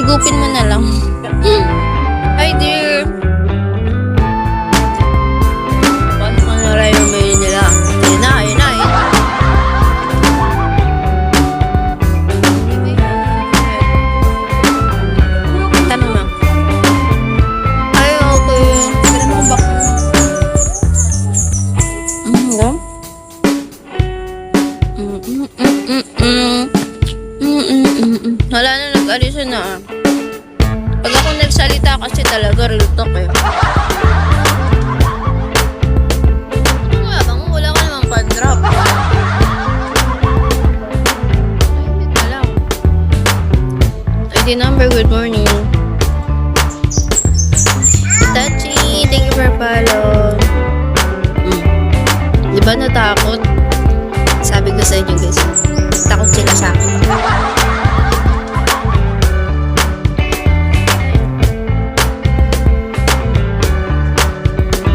Higupin mo na lang. Hi dear! Paano ka naray yung mail nila? Ayun na, ayun na, ayun. Tanong lang. Ay, okay. Pwede mo kong back. Gam? Wala na, nag-alis na. Pag ako nagsalita kasi talaga real talk eh. Ano nga bang wala ka naman pan-drop? Ay, lang. ID number, good morning. Itachi, thank you for follow. Di ba natakot? Sabi ko sa inyo guys, takot sila sa akin.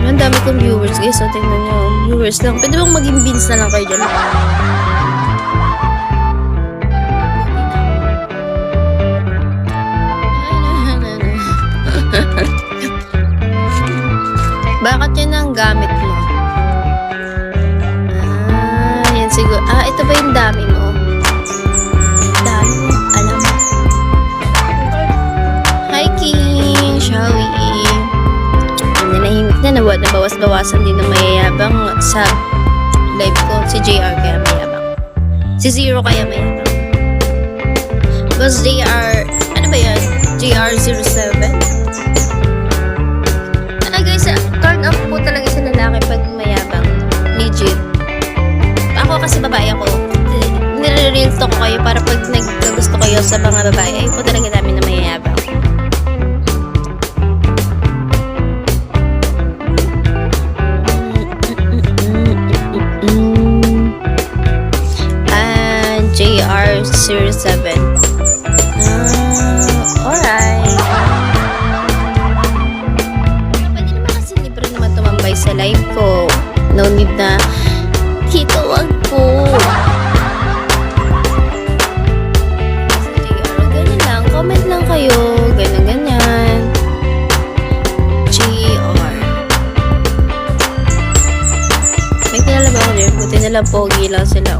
Ang dami kong viewers guys, so tingnan nyo, viewers lang. Pwede bang maging beans na lang kayo dyan? Bakit yan ang gamit mo? Yan siguro. Ito ba yung dami mo? Dami mo, alam. Hi King, shall we? Nanahimik na, nabawas-bawasan din ng mayayabang sa live ko. Si JR kaya mayabang. Si Zero kaya mayabang. Because JR, ano ba yan? JR07? Guys, turn off po talaga sa lalaki pag mayabang. Legit. Ako kasi babae ako. Nire-real talk ko kayo para pag nagkagusto kayo sa mga babae, ay po talaga namin na mayayabang. JR07. Alright. Pwede naman kasi libre naman tumambay sa live ko. No need na Tito, wag po. JR, ganyan lang. Comment lang kayo. Ganyan. JR. May kilala ba ako niya? Buti nila pogi lang sila.